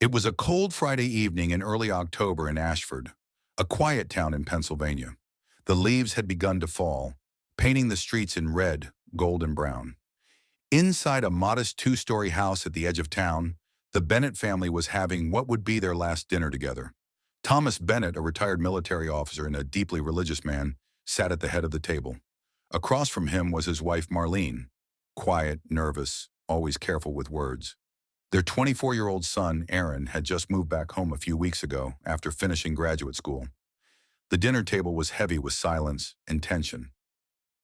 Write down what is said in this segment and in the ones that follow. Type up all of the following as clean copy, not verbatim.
It was a cold Friday evening in early October in Ashford, a quiet town in Pennsylvania. The leaves had begun to fall, painting the streets in red, gold, and brown. Inside a modest two-story house at the edge of town, the Bennett family was having what would be their last dinner together. Thomas Bennett, a retired military officer and a deeply religious man, sat at the head of the table. Across from him was his wife Marlene, quiet, nervous, always careful with words. Their 24-year-old son, Aaron, had just moved back home a few weeks ago after finishing graduate school. The dinner table was heavy with silence and tension.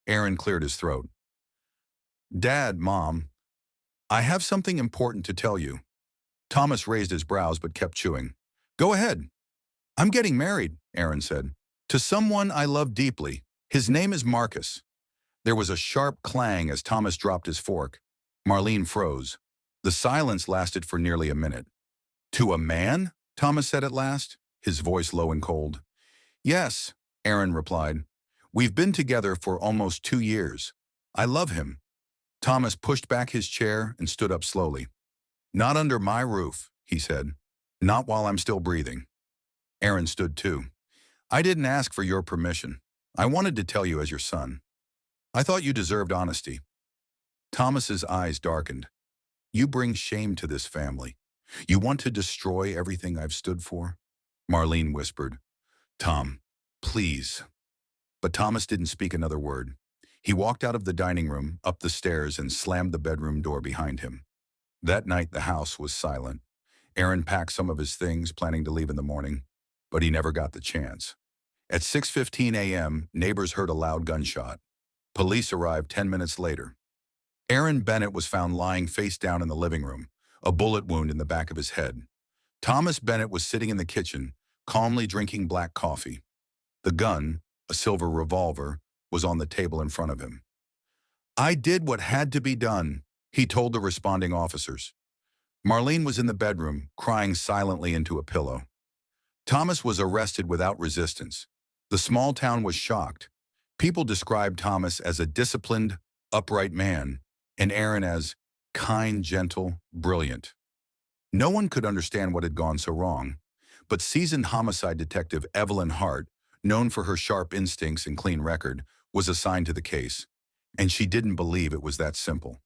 Aaron cleared his throat. "Dad, Mom, I have something important to tell you." Thomas raised his brows but kept chewing. "Go ahead." "I'm getting married," Aaron said, "to someone I love deeply. His name is Marcus." There was a sharp clang as Thomas dropped his fork. Marlene froze. The silence lasted for nearly a minute. "To a man?" Thomas said at last, his voice low and cold. "Yes," Aaron replied. "We've been together for almost 2 years. I love him." Thomas pushed back his chair and stood up slowly. "Not under my roof," he said. "Not while I'm still breathing." Aaron stood too. "I didn't ask for your permission. I wanted to tell you as your son. I thought you deserved honesty." Thomas's eyes darkened. "You bring shame to this family. You want to destroy everything I've stood for?" Marlene whispered, "Tom, please." But Thomas didn't speak another word. He walked out of the dining room, up the stairs, and slammed the bedroom door behind him. That night the house was silent. Aaron packed some of his things, planning to leave in the morning, but he never got the chance. At 6:15 a.m., neighbors heard a loud gunshot. Police arrived 10 minutes later. Aaron Bennett was found lying face down in the living room, a bullet wound in the back of his head. Thomas Bennett was sitting in the kitchen, calmly drinking black coffee. The gun, a silver revolver, was on the table in front of him. "I did what had to be done," he told the responding officers. Marlene was in the bedroom, crying silently into a pillow. Thomas was arrested without resistance. The small town was shocked. People described Thomas as a disciplined, upright man, and Aaron as kind, gentle, brilliant. No one could understand what had gone so wrong, but seasoned homicide detective Evelyn Hart, known for her sharp instincts and clean record, was assigned to the case. And she didn't believe it was that simple.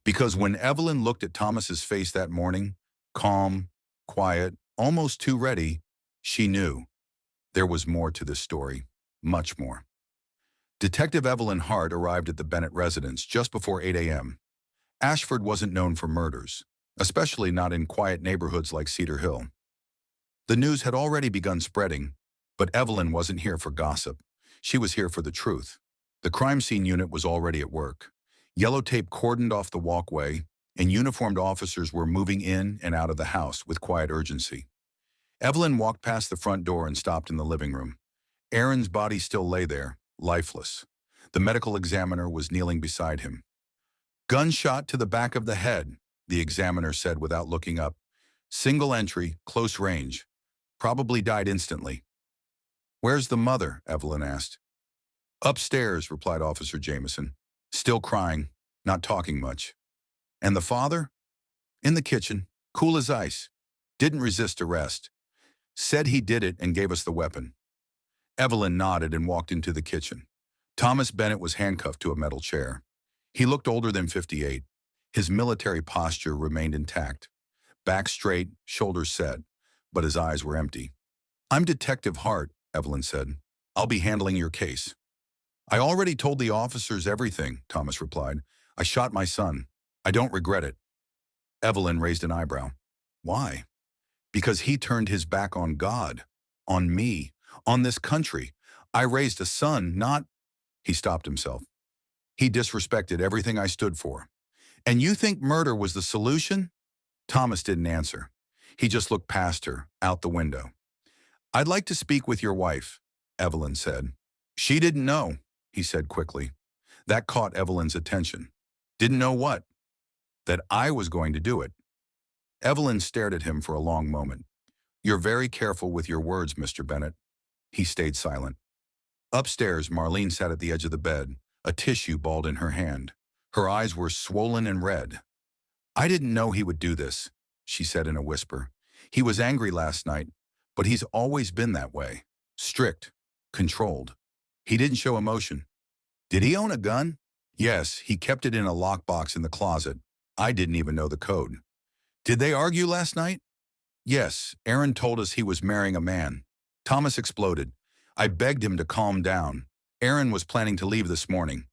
Because when Evelyn looked at Thomas's face that morning, calm, quiet, almost too ready, she knew there was more to this story, much more. Detective Evelyn Hart arrived at the Bennett residence just before 8 a.m. Ashford wasn't known for murders, especially not in quiet neighborhoods like Cedar Hill. The news had already begun spreading, but Evelyn wasn't here for gossip. She was here for the truth. The crime scene unit was already at work. Yellow tape cordoned off the walkway, and uniformed officers were moving in and out of the house with quiet urgency. Evelyn walked past the front door and stopped in the living room. Aaron's body still lay there, lifeless. The medical examiner was kneeling beside him. "Gunshot to the back of the head," the examiner said without looking up. "Single entry, close range. Probably died instantly." "Where's the mother?" Evelyn asked. "Upstairs," replied Officer Jameson. "Still crying, not talking much." "And the father?" "In the kitchen, cool as ice. Didn't resist arrest. Said he did it and gave us the weapon." Evelyn nodded and walked into the kitchen. Thomas Bennett was handcuffed to a metal chair. He looked older than 58. His military posture remained intact. Back straight, shoulders set, but his eyes were empty. "I'm Detective Hart," Evelyn said. "I'll be handling your case." "I already told the officers everything," Thomas replied. "I shot my son. I don't regret it." Evelyn raised an eyebrow. "Why?" "Because he turned his back on God, on me, on this country. I raised a son, not—" He stopped himself. "He disrespected everything I stood for. And you think murder was the solution?" Thomas didn't answer. He just looked past her, out the window. "I'd like to speak with your wife," Evelyn said. "She didn't know," he said quickly. That caught Evelyn's attention. "Didn't know what?" "That I was going to do it." Evelyn stared at him for a long moment. "You're very careful with your words, Mr. Bennett." He stayed silent. Upstairs, Marlene sat at the edge of the bed, a tissue balled in her hand. Her eyes were swollen and red. "I didn't know he would do this," she said in a whisper. He was angry last night, but he's always been that way. Strict, controlled. He didn't show emotion. Did he own a gun? Yes, he kept it in a lockbox in the closet. I didn't even know the code. Did they argue last night? Yes, Aaron told us he was marrying a man. Thomas exploded. I begged him to calm down. Aaron was planning to leave this morning.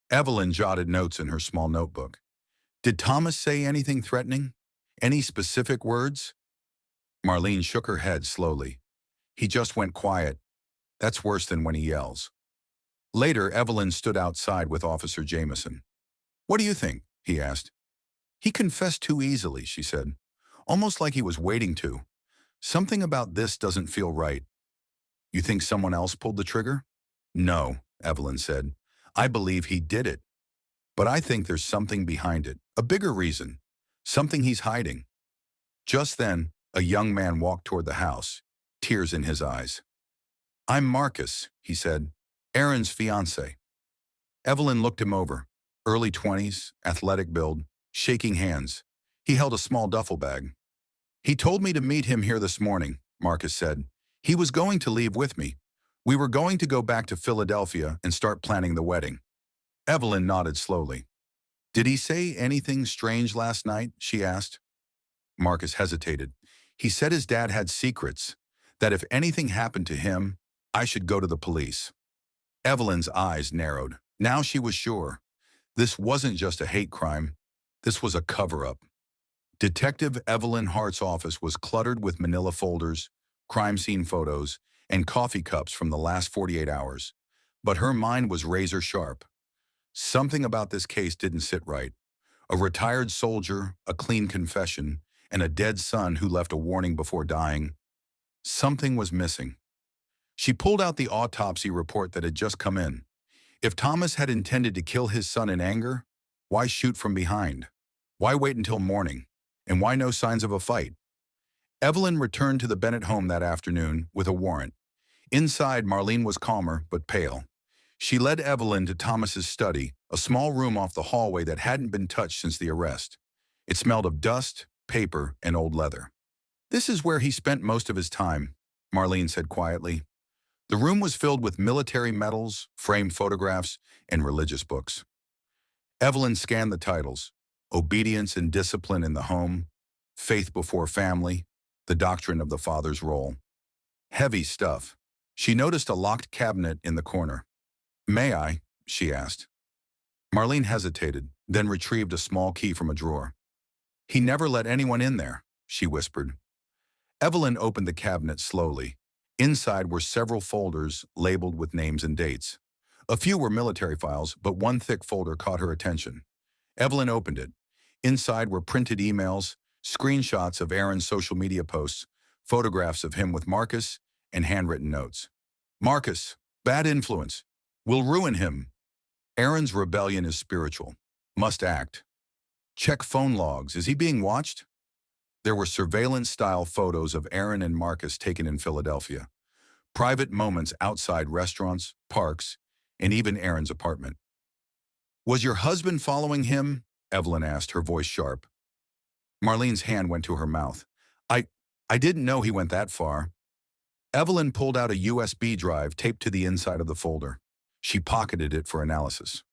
Evelyn jotted notes in her small notebook. Did Thomas say anything threatening? Any specific words? Marlene shook her head slowly. He just went quiet. That's worse than when he yells. Later, Evelyn stood outside with Officer Jameson. What do you think? He asked. He confessed too easily, she said. Almost like he was waiting to. Something about this doesn't feel right. You think someone else pulled the trigger? No, Evelyn said. I believe he did it. But I think there's something behind it, a bigger reason, something he's hiding. Just then, a young man walked toward the house, tears in his eyes. I'm Marcus, he said, Aaron's fiancé. Evelyn looked him over, early 20s, athletic build, shaking hands. He held a small duffel bag. He told me to meet him here this morning, Marcus said. He was going to leave with me. We were going to go back to Philadelphia and start planning the wedding. Evelyn nodded slowly. Did he say anything strange last night? She asked. Marcus hesitated. He said his dad had secrets, that if anything happened to him, I should go to the police. Evelyn's eyes narrowed. Now she was sure. This wasn't just a hate crime. This was a cover-up. Detective Evelyn Hart's office was cluttered with manila folders, crime scene photos, and coffee cups from the last 48 hours. But her mind was razor sharp. Something about this case didn't sit right. A retired soldier, a clean confession, and a dead son who left a warning before dying. Something was missing. She pulled out the autopsy report that had just come in. If Thomas had intended to kill his son in anger, why shoot from behind? Why wait until morning? And why no signs of a fight? Evelyn returned to the Bennett home that afternoon with a warrant. Inside, Marlene was calmer but pale. She led Evelyn to Thomas's study, a small room off the hallway that hadn't been touched since the arrest. It smelled of dust, paper, and old leather. This is where he spent most of his time, Marlene said quietly. The room was filled with military medals, framed photographs, and religious books. Evelyn scanned the titles: Obedience and Discipline in the Home, Faith Before Family, The Doctrine of the Father's Role. Heavy stuff. She noticed a locked cabinet in the corner. May I? She asked. Marlene hesitated, then retrieved a small key from a drawer. He never let anyone in there, she whispered. Evelyn opened the cabinet slowly. Inside were several folders labeled with names and dates. A few were military files, but one thick folder caught her attention. Evelyn opened it. Inside were printed emails, screenshots of Aaron's social media posts, photographs of him with Marcus, and handwritten notes. Marcus, bad influence. Will ruin him. Aaron's rebellion is spiritual. Must act. Check phone logs. Is he being watched? There were surveillance-style photos of Aaron and Marcus taken in Philadelphia. Private moments outside restaurants, parks, and even Aaron's apartment. Was your husband following him? Evelyn asked, her voice sharp. Marlene's hand went to her mouth. I didn't know he went that far. Evelyn pulled out a USB drive taped to the inside of the folder. She pocketed it for analysis.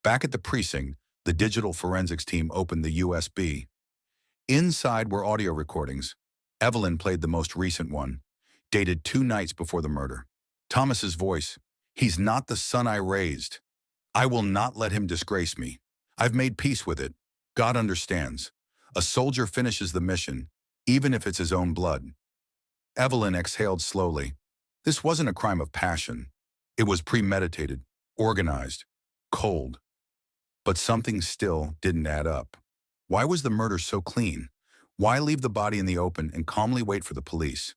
Back at the precinct, the digital forensics team opened the USB. Inside were audio recordings. Evelyn played the most recent one, dated 2 nights before the murder. Thomas's voice, "He's not the son I raised. I will not let him disgrace me. I've made peace with it. God understands. A soldier finishes the mission, even if it's his own blood." Evelyn exhaled slowly. This wasn't a crime of passion. It was premeditated, organized, cold. But something still didn't add up. Why was the murder so clean? Why leave the body in the open and calmly wait for the police?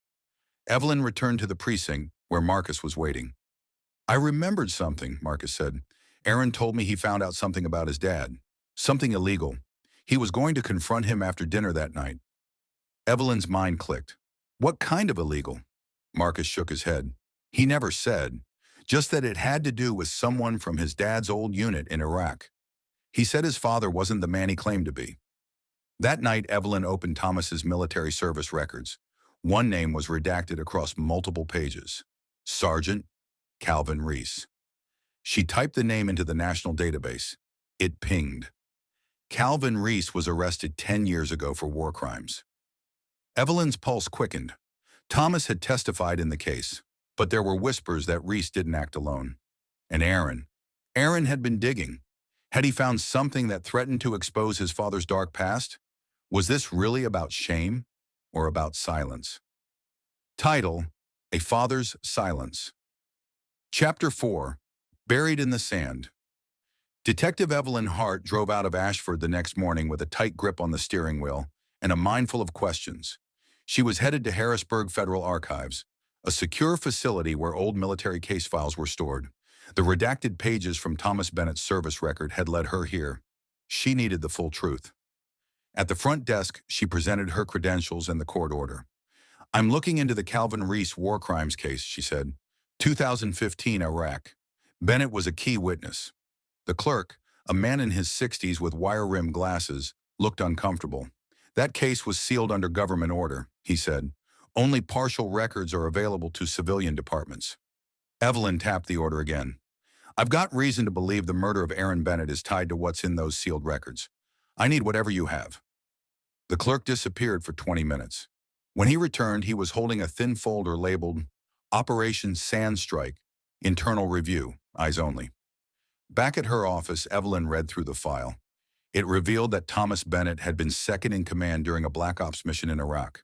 Evelyn returned to the precinct where Marcus was waiting. I remembered something, Marcus said. Aaron told me he found out something about his dad. Something illegal. He was going to confront him after dinner that night. Evelyn's mind clicked. What kind of illegal? Marcus shook his head. He never said. Just that it had to do with someone from his dad's old unit in Iraq. He said his father wasn't the man he claimed to be. That night, Evelyn opened Thomas's military service records. One name was redacted across multiple pages. Sergeant Calvin Reese. She typed the name into the national database. It pinged. Calvin Reese was arrested 10 years ago for war crimes. Evelyn's pulse quickened. Thomas had testified in the case, but there were whispers that Reese didn't act alone. And Aaron. Aaron had been digging. Had he found something that threatened to expose his father's dark past? Was this really about shame or about silence? Title: A Father's Silence. Chapter 4. Buried in the Sand. Detective Evelyn Hart drove out of Ashford the next morning with a tight grip on the steering wheel and a mind full of questions. She was headed to Harrisburg Federal Archives, a secure facility where old military case files were stored. The redacted pages from Thomas Bennett's service record had led her here. She needed the full truth. At the front desk, she presented her credentials and the court order. "I'm looking into the Calvin Reese war crimes case," she said. 2015 Iraq. Bennett was a key witness. The clerk, a man in his 60s with wire-rimmed glasses, looked uncomfortable. "That case was sealed under government order," he said. "Only partial records are available to civilian departments." Evelyn tapped the order again. "I've got reason to believe the murder of Aaron Bennett is tied to what's in those sealed records. I need whatever you have." The clerk disappeared for 20 minutes. When he returned, he was holding a thin folder labeled Operation Sandstrike, Internal Review, Eyes Only. Back at her office, Evelyn read through the file. It revealed that Thomas Bennett had been second in command during a Black Ops mission in Iraq.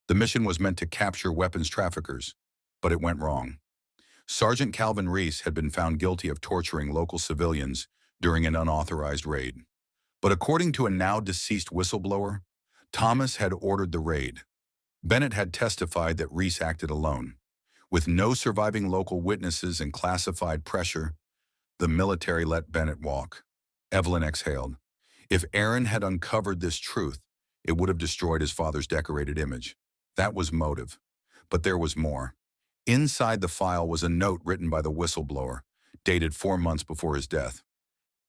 The mission was meant to capture weapons traffickers, but it went wrong. Sergeant Calvin Reese had been found guilty of torturing local civilians during an unauthorized raid. But according to a now-deceased whistleblower, Thomas had ordered the raid. Bennett had testified that Reese acted alone. With no surviving local witnesses and classified pressure, the military let Bennett walk. Evelyn exhaled. If Aaron had uncovered this truth, it would have destroyed his father's decorated image. That was motive. But there was more. Inside the file was a note written by the whistleblower, dated 4 months before his death.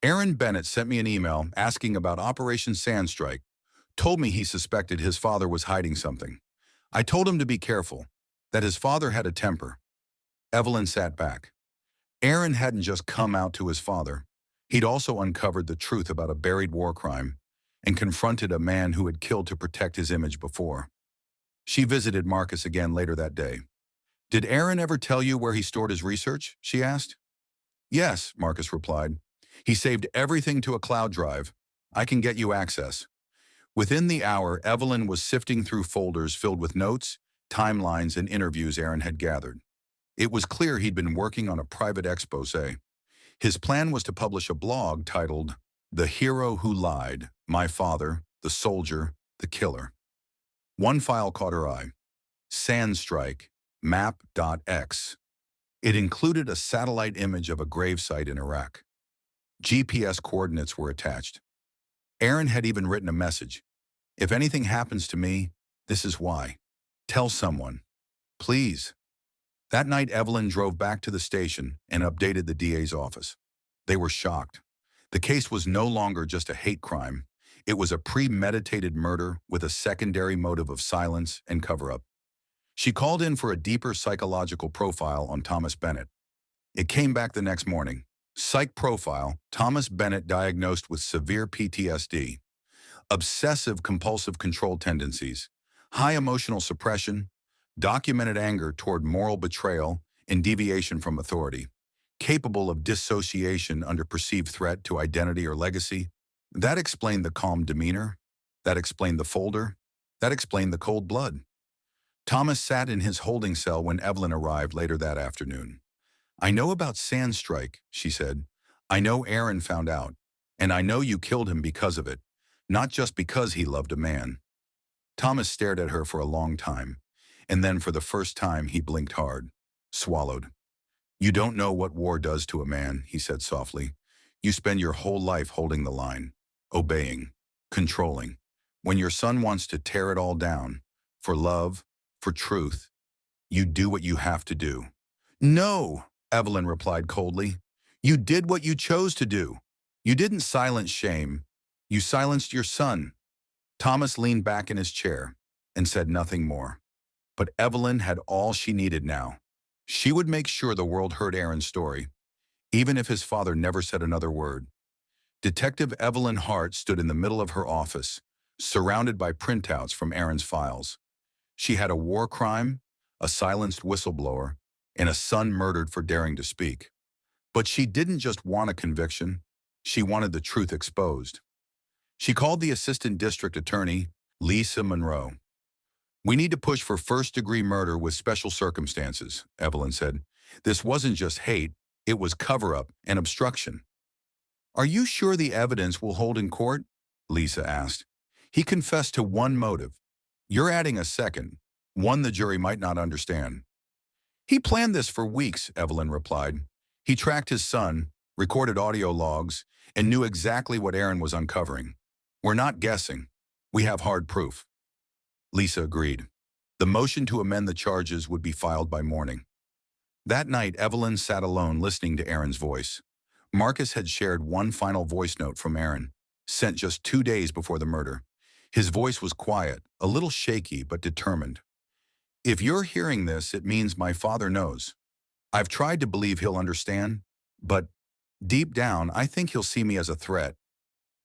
"Aaron Bennett sent me an email asking about Operation Sandstrike, told me he suspected his father was hiding something. I told him to be careful, that his father had a temper." Evelyn sat back. Aaron hadn't just come out to his father. He'd also uncovered the truth about a buried war crime and confronted a man who had killed to protect his image before. She visited Marcus again later that day. "Did Aaron ever tell you where he stored his research?" she asked. "Yes," Marcus replied. "He saved everything to a cloud drive. I can get you access." Within the hour, Evelyn was sifting through folders filled with notes, timelines, and interviews Aaron had gathered. It was clear he'd been working on a private expose. His plan was to publish a blog titled, "The Hero Who Lied, My Father, the Soldier, the Killer." One file caught her eye. Sandstrike, map.x. It included a satellite image of a gravesite in Iraq. GPS coordinates were attached. Aaron had even written a message. "If anything happens to me, this is why. Tell someone. Please." That night, Evelyn drove back to the station and updated the DA's office. They were shocked. The case was no longer just a hate crime. It was a premeditated murder with a secondary motive of silence and cover-up. She called in for a deeper psychological profile on Thomas Bennett. It came back the next morning. Psych profile: Thomas Bennett diagnosed with severe PTSD, obsessive-compulsive control tendencies, high emotional suppression, documented anger toward moral betrayal and deviation from authority, capable of dissociation under perceived threat to identity or legacy. That explained the calm demeanor. That explained the folder. That explained the cold blood. Thomas sat in his holding cell when Evelyn arrived later that afternoon. "I know about Sandstrike," she said. "I know Aaron found out, and I know you killed him because of it, not just because he loved a man." Thomas stared at her for a long time, and then for the first time he blinked hard, swallowed. "You don't know what war does to a man," he said softly. "You spend your whole life holding the line, obeying, controlling. When your son wants to tear it all down, for love, for truth, you do what you have to do." "No," Evelyn replied coldly. "You did what you chose to do. You didn't silence shame. You silenced your son." Thomas leaned back in his chair and said nothing more. But Evelyn had all she needed now. She would make sure the world heard Aaron's story, even if his father never said another word. Detective Evelyn Hart stood in the middle of her office, surrounded by printouts from Aaron's files. She had a war crime, a silenced whistleblower, and a son murdered for daring to speak. But she didn't just want a conviction, she wanted the truth exposed. She called the assistant district attorney, Lisa Monroe. "We need to push for first-degree murder with special circumstances," Evelyn said. "This wasn't just hate, it was cover-up and obstruction." "Are you sure the evidence will hold in court?" Lisa asked. "He confessed to one motive. You're adding a second, one the jury might not understand." "He planned this for weeks," Evelyn replied. "He tracked his son, recorded audio logs, and knew exactly what Aaron was uncovering. We're not guessing. We have hard proof." Lisa agreed. The motion to amend the charges would be filed by morning. That night, Evelyn sat alone listening to Aaron's voice. Marcus had shared one final voice note from Aaron, sent just 2 days before the murder. His voice was quiet, a little shaky, but determined. "If you're hearing this, it means my father knows. I've tried to believe he'll understand, but deep down, I think he'll see me as a threat.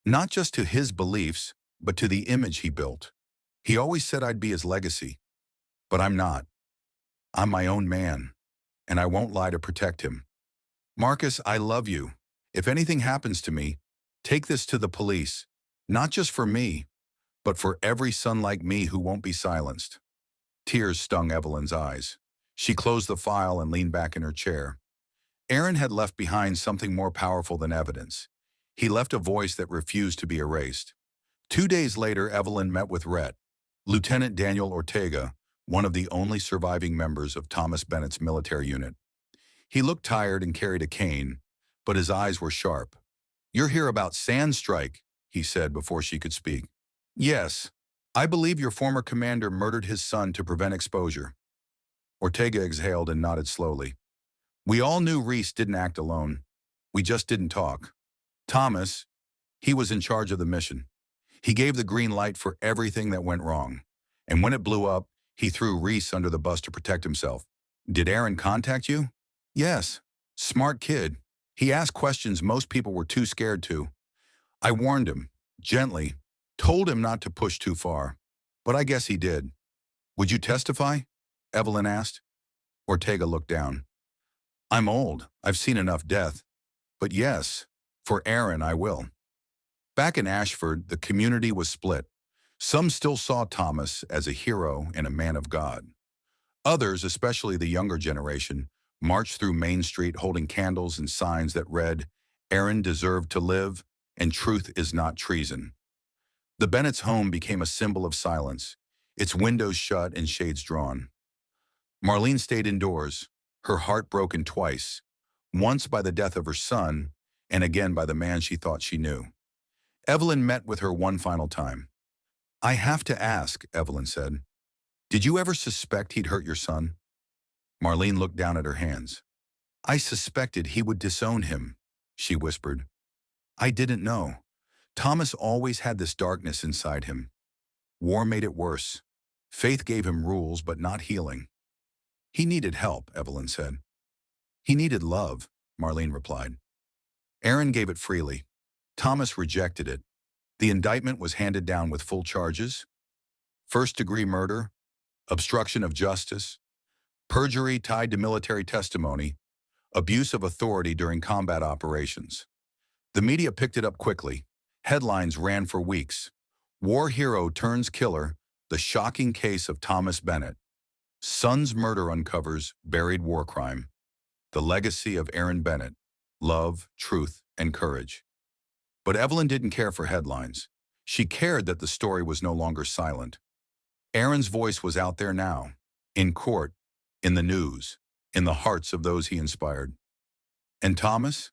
Not just to his beliefs, but to the image he built. He always said I'd be his legacy, but I'm not. I'm my own man, and I won't lie to protect him. Marcus, I love you. If anything happens to me, take this to the police, not just for me, but for every son like me who won't be silenced." Tears stung Evelyn's eyes. She closed the file and leaned back in her chair. Aaron had left behind something more powerful than evidence. He left a voice that refused to be erased. 2 days later, Evelyn met with Rhett, Lieutenant Daniel Ortega, one of the only surviving members of Thomas Bennett's military unit. He looked tired and carried a cane, but his eyes were sharp. "You're here about Sand Strike," he said before she could speak. "Yes, I believe your former commander murdered his son to prevent exposure." Ortega exhaled and nodded slowly. "We all knew Reese didn't act alone. We just didn't talk. Thomas, he was in charge of the mission. He gave the green light for everything that went wrong. And when it blew up, he threw Reese under the bus to protect himself." "Did Aaron contact you?" "Yes. Smart kid. He asked questions most people were too scared to. I warned him, gently, told him not to push too far. But I guess he did." "Would you testify?" Evelyn asked. Ortega looked down. "I'm old. I've seen enough death. But yes, for Aaron I will." Back in Ashford, the community was split. Some still saw Thomas as a hero and a man of God. Others, especially the younger generation, marched through Main Street holding candles and signs that read, "Aaron deserved to live, and truth is not treason." The Bennett's home became a symbol of silence, its windows shut and shades drawn. Marlene stayed indoors, her heart broken twice, once by the death of her son, and again by the man she thought she knew. Evelyn met with her one final time. "I have to ask," Evelyn said, "did you ever suspect he'd hurt your son?" Marlene looked down at her hands. "I suspected he would disown him," she whispered. "I didn't know. Thomas always had this darkness inside him. War made it worse. Faith gave him rules, but not healing." "He needed help," Evelyn said. "He needed love," Marlene replied. Aaron gave it freely. Thomas rejected it. The indictment was handed down with full charges: first-degree murder, obstruction of justice, perjury tied to military testimony, abuse of authority during combat operations. The media picked it up quickly. Headlines ran for weeks. "War hero turns killer, the shocking case of Thomas Bennett. Son's murder uncovers buried war crime. The legacy of Aaron Bennett, love, truth, and courage." But Evelyn didn't care for headlines. She cared that the story was no longer silent. Aaron's voice was out there now, in court, in the news, in the hearts of those he inspired. And Thomas?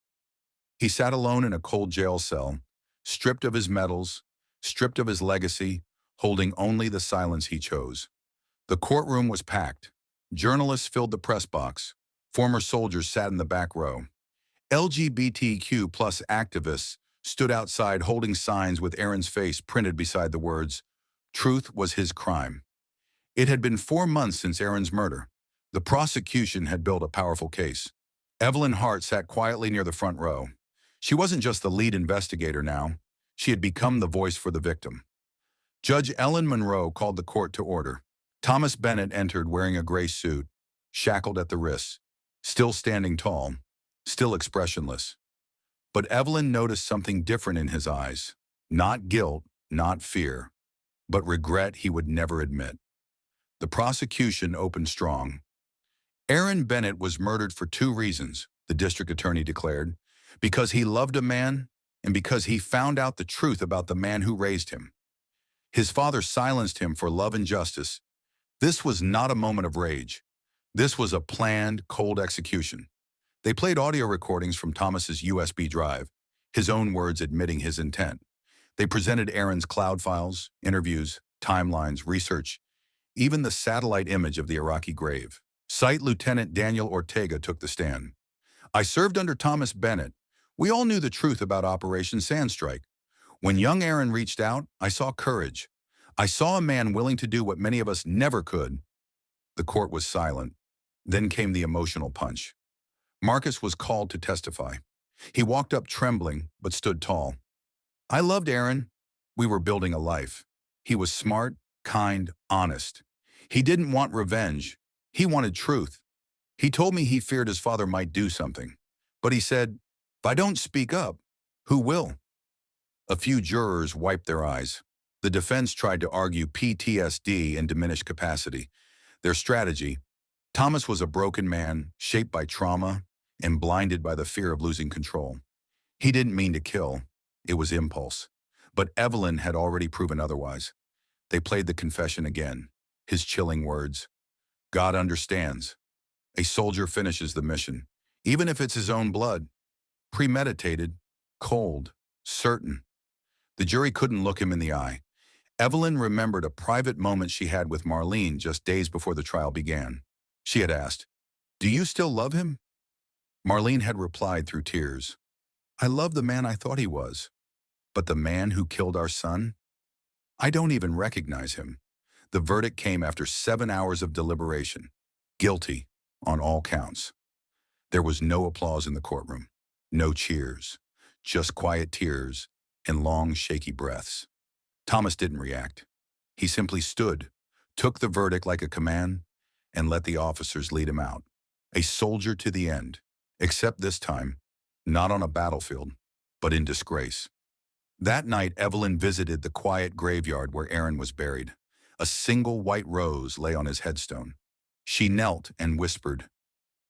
He sat alone in a cold jail cell, stripped of his medals, stripped of his legacy, holding only the silence he chose. The courtroom was packed. Journalists filled the press box. Former soldiers sat in the back row. LGBTQ+ activists stood outside holding signs with Aaron's face printed beside the words, Truth was his crime. It had been 4 months since Aaron's murder. The prosecution had built a powerful case. Evelyn Hart sat quietly near the front row. She wasn't just the lead investigator now. She had become the voice for the victim. Judge Ellen Monroe called the court to order. Thomas Bennett entered wearing a gray suit, shackled at the wrists, still standing tall, still expressionless. But Evelyn noticed something different in his eyes. Not guilt, not fear, but regret he would never admit. The prosecution opened strong. Aaron Bennett was murdered for 2 reasons, the district attorney declared, because he loved a man and because he found out the truth about the man who raised him. His father silenced him for love and justice. This was not a moment of rage. This was a planned, cold execution. They played audio recordings from Thomas's USB drive, his own words admitting his intent. They presented Aaron's cloud files, interviews, timelines, research, even the satellite image of the Iraqi grave. Site Lieutenant Daniel Ortega took the stand. I served under Thomas Bennett. We all knew the truth about Operation Sandstrike. When young Aaron reached out, I saw courage. I saw a man willing to do what many of us never could. The court was silent. Then came the emotional punch. Marcus was called to testify. He walked up trembling, but stood tall. I loved Aaron. We were building a life. He was smart, kind, honest. He didn't want revenge. He wanted truth. He told me he feared his father might do something. But he said, if I don't speak up, who will? A few jurors wiped their eyes. The defense tried to argue PTSD and diminished capacity. Their strategy: Thomas was a broken man, shaped by trauma and blinded by the fear of losing control. He didn't mean to kill. It was impulse. But Evelyn had already proven otherwise. They played the confession again. His chilling words. God understands. A soldier finishes the mission, even if it's his own blood. Premeditated, cold, certain. The jury couldn't look him in the eye. Evelyn remembered a private moment she had with Marlene just days before the trial began. She had asked, "Do you still love him?" Marlene had replied through tears, "I love the man I thought he was. But the man who killed our son? I don't even recognize him." The verdict came after 7 hours of deliberation. Guilty on all counts. There was no applause in the courtroom. No cheers. Just quiet tears and long, shaky breaths. Thomas didn't react. He simply stood, took the verdict like a command, and let the officers lead him out. A soldier to the end, except this time, not on a battlefield, but in disgrace. That night, Evelyn visited the quiet graveyard where Aaron was buried. A single white rose lay on his headstone. She knelt and whispered,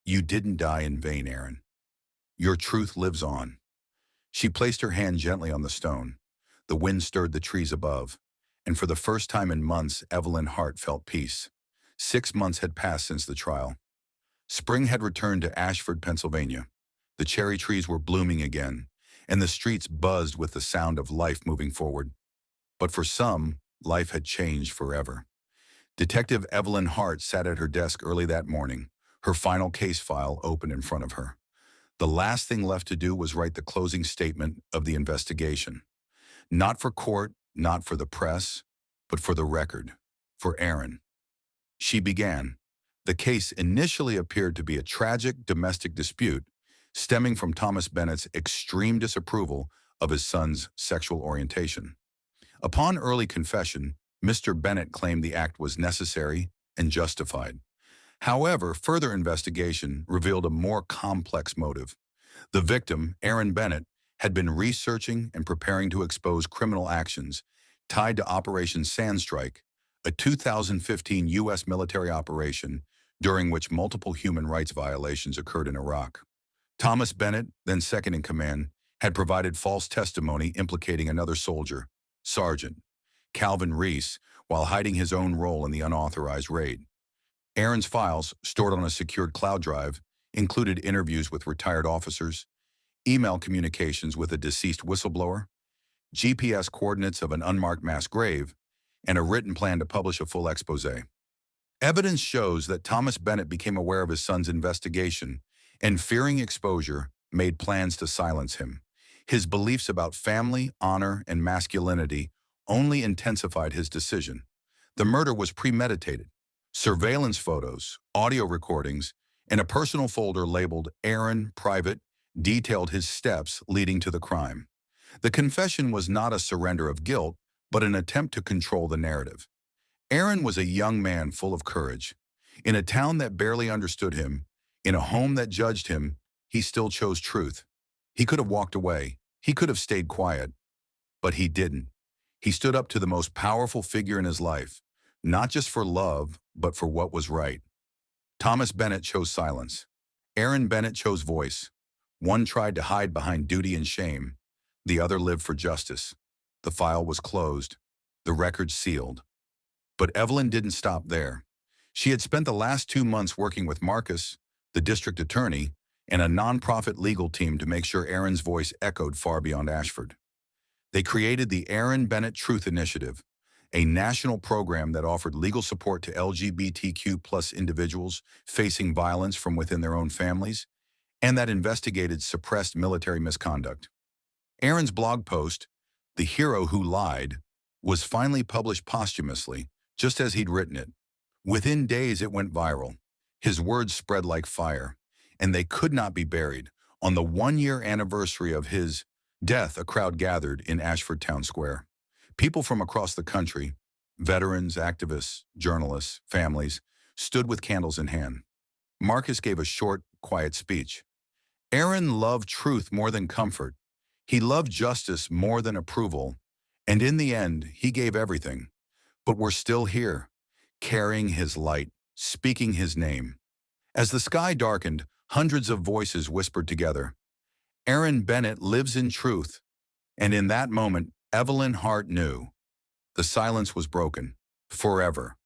"You didn't die in vain, Aaron. Your truth lives on." She placed her hand gently on the stone. The wind stirred the trees above, and for the first time in months, Evelyn Hart felt peace. 6 months had passed since the trial. Spring had returned to Ashford, Pennsylvania. The cherry trees were blooming again, and the streets buzzed with the sound of life moving forward. But for some, life had changed forever. Detective Evelyn Hart sat at her desk early that morning, her final case file open in front of her. The last thing left to do was write the closing statement of the investigation. Not for court, not for the press, but for the record, for Aaron. She began. The case initially appeared to be a tragic domestic dispute stemming from Thomas Bennett's extreme disapproval of his son's sexual orientation. Upon early confession, Mr. Bennett claimed the act was necessary and justified. However, further investigation revealed a more complex motive. The victim, Aaron Bennett, had been researching and preparing to expose criminal actions tied to Operation Sandstrike, a 2015 U.S. military operation during which multiple human rights violations occurred in Iraq. Thomas Bennett, then second in command, had provided false testimony implicating another soldier, Sergeant Calvin Reese, while hiding his own role in the unauthorized raid. Aaron's files, stored on a secured cloud drive, included interviews with retired officers, email communications with a deceased whistleblower, GPS coordinates of an unmarked mass grave, and a written plan to publish a full expose. Evidence shows that Thomas Bennett became aware of his son's investigation and, fearing exposure, made plans to silence him. His beliefs about family, honor, and masculinity only intensified his decision. The murder was premeditated. Surveillance photos, audio recordings, and a personal folder labeled Aaron Private detailed his steps leading to the crime. The confession was not a surrender of guilt, but an attempt to control the narrative. Aaron was a young man full of courage. In a town that barely understood him, in a home that judged him, he still chose truth. He could have walked away. He could have stayed quiet. But he didn't. He stood up to the most powerful figure in his life, not just for love, but for what was right. Thomas Bennett chose silence. Aaron Bennett chose voice. One tried to hide behind duty and shame. The other lived for justice. The file was closed. The record sealed. But Evelyn didn't stop there. She had spent the last 2 months working with Marcus, the district attorney, and a nonprofit legal team to make sure Aaron's voice echoed far beyond Ashford. They created the Aaron Bennett Truth Initiative, a national program that offered legal support to LGBTQ+ individuals facing violence from within their own families, and that investigated suppressed military misconduct. Aaron's blog post, "The Hero Who Lied," was finally published posthumously, just as he'd written it. Within days, it went viral. His words spread like fire, and they could not be buried. On the 1-year anniversary of his death, a crowd gathered in Ashford Town Square. People from across the country, veterans, activists, journalists, families, stood with candles in hand. Marcus gave a short, quiet speech. Aaron loved truth more than comfort. He loved justice more than approval. And in the end, he gave everything. But we're still here, carrying his light, speaking his name. As the sky darkened, hundreds of voices whispered together, "Aaron Bennett lives in truth." And in that moment, Evelyn Hart knew. The silence was broken, forever.